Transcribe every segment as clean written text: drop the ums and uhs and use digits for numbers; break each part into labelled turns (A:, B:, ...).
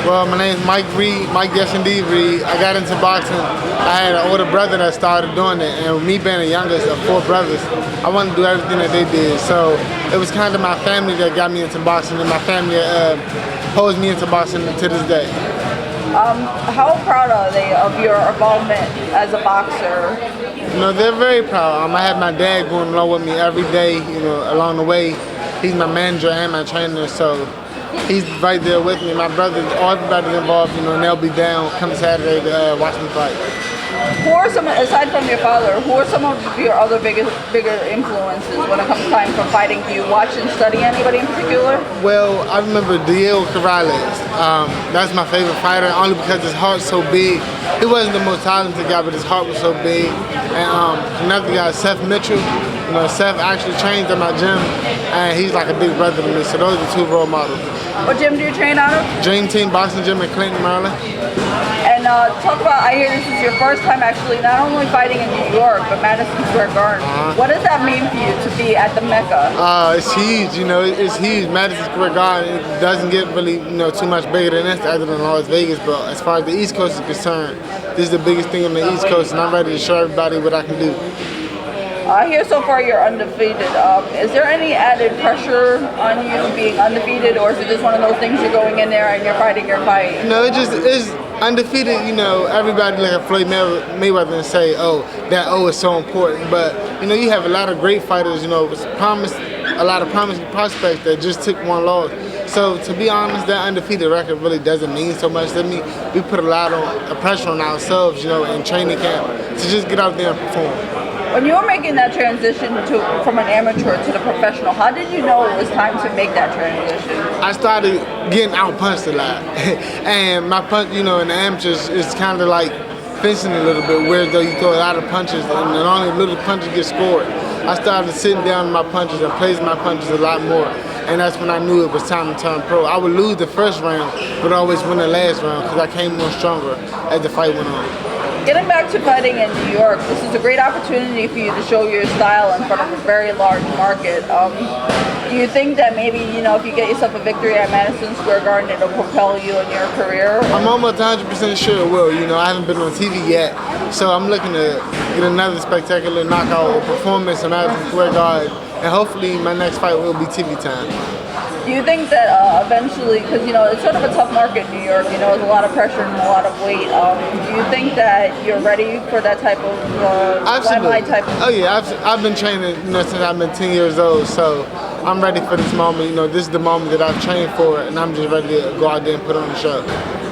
A: Well, my name's Mike Reed, Mike Yes Indeed Reed. I got into boxing. I had an older brother that started doing it, and with me being the youngest of four brothers, I wanted to do everything that they did. So it was kind of my family that got me into boxing, and my family holds me into boxing to this day.
B: How proud are they of your involvement as a boxer?
A: They're very proud. I had my dad going along with me every day, along the way. He's my manager and my trainer, so he's right there with me. My brothers, everybody's involved, and they'll be down come Saturday to watch me fight.
B: Who are some, aside from your father, who are some of your other bigger influences when it comes time for fighting? Do you watch and study anybody in particular?
A: Well, I remember Diego Corrales. That's my favorite fighter, only because his heart's so big. He wasn't the most talented guy, but his heart was so big. And another guy, Seth Mitchell. Seth actually trains at my gym, and he's like a big brother to me. So those are two role models.
B: What gym do you train out of?
A: Dream Team Boxing Gym in Clinton, Maryland.
B: And talk about, I hear this is your first time actually not only fighting in New York, but Madison Square Garden. What does that mean for you to be at the Mecca?
A: It's huge, it's huge. Madison Square Garden, it doesn't get really, too much bigger than this other than Las Vegas, but as far as the East Coast is concerned, this is the biggest thing on the East Coast, and I'm ready to show everybody what I can do.
B: I hear so far you're undefeated. Is there any added pressure on you being undefeated, or is it just one of those things you're going in there and you're fighting your fight?
A: No, it's undefeated. Everybody look at Floyd Mayweather and say, "Oh, that O is so important." But you have a lot of great fighters. A lot of promising prospects that just took one loss. So to be honest, that undefeated record really doesn't mean so much to me. We put a lot of pressure on ourselves, in training camp to just get out there and perform.
B: When you were making that transition from an amateur to the professional, how did you know it was time to make that transition?
A: I started getting out-punched a lot. And my punch, in the amateurs, it's kind of like fencing a little bit, where though you throw a lot of punches and only little punches get scored. I started sitting down my punches and placing my punches a lot more. And that's when I knew it was time to turn pro. I would lose the first round, but always win the last round because I came more stronger as the fight went on.
B: Getting back to fighting in New York, this is a great opportunity for you to show your style in front of a very large market. Do you think that maybe, if you get yourself a victory at Madison Square Garden, it'll propel you in your career?
A: I'm almost 100% sure it will. I haven't been on TV yet, so I'm looking to get another spectacular knockout performance at Madison Square Garden, and hopefully my next fight will be TV time.
B: Do you think that eventually, because it's sort of a tough market in New York, there's a lot of pressure and a lot of weight. Do you think that you're ready for that type of limelight type?
A: Oh yeah, I've been training since I've been 10 years old, so I'm ready for this moment. This is the moment that I've trained for, and I'm just ready to go out there and put on the show.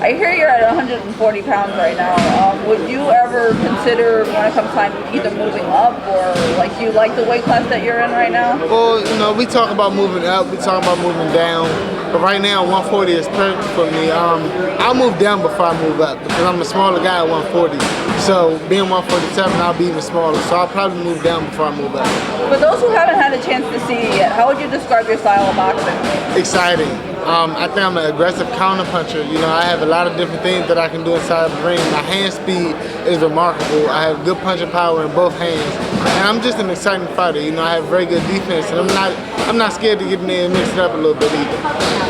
B: I hear you're at 140 pounds right now. Would you ever consider, when it comes time, either moving up or do you like the weight class that you're in right now?
A: Well, we talk about moving up, we talk about moving down, but right now 140 is perfect for me. I'll move down before I move up because I'm a smaller guy at 140. So being 147, I'll be even smaller. So I'll probably move down before I move up.
B: For those who haven't had a chance to see you yet, how would you describe your style of boxing?
A: Exciting. I think I'm an aggressive counter puncher. I have a lot of different things that I can do inside the ring. My hand speed is remarkable. I have good punching power in both hands. And I'm just an exciting fighter. I have very good defense, and I'm not scared to get in there and mix it up a little bit either.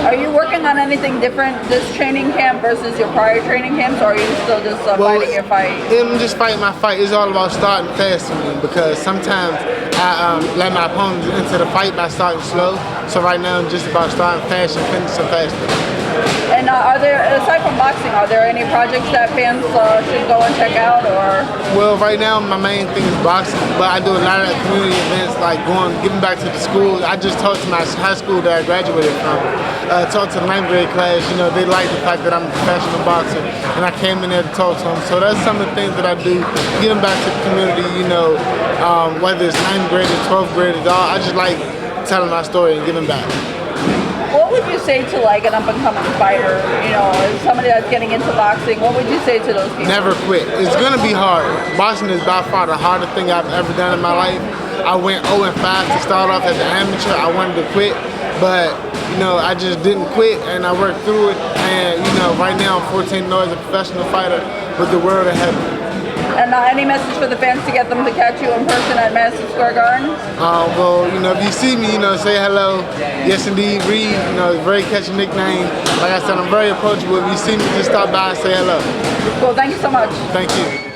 B: Are you working on anything different this training camp versus your prior training camps, or are you still just fighting your fight?
A: I'm just fighting my fight. It's all about starting fast for me because sometimes I let my opponents into the fight by starting slow. So right now I'm just about starting fast and finishing faster.
B: And are there, aside from boxing, are there any projects that fans should go and check out, or?
A: Well, right now my main thing is boxing, but I do a lot of community events like giving back to the schools. I just talked to my high school that I graduated from. Talked to the 9th grade class. They like the fact that I'm a professional boxer, and I came in there to talk to them. So that's some of the things that I do, giving back to the community. Whether it's 9th graders, 12th graders, I just like telling my story and giving back.
B: What would you say to an up-and-coming fighter, somebody that's getting into boxing? What would you say to those people?
A: Never quit. It's gonna be hard. Boxing is by far the hardest thing I've ever done in my life. I went 0-5 to start off as an amateur. I wanted to quit, but I just didn't quit, and I worked through it. And right now I'm 14-0 as a professional fighter with the world ahead of me.
B: And any message for the fans to get them to catch you in person at Madison Square Garden?
A: Well, if you see me, say hello. Yes, indeed, Reed. It's a very catchy nickname. Like I said, I'm very approachable. If you see me, just stop by and say hello.
B: Well, thank you so much.
A: Thank you.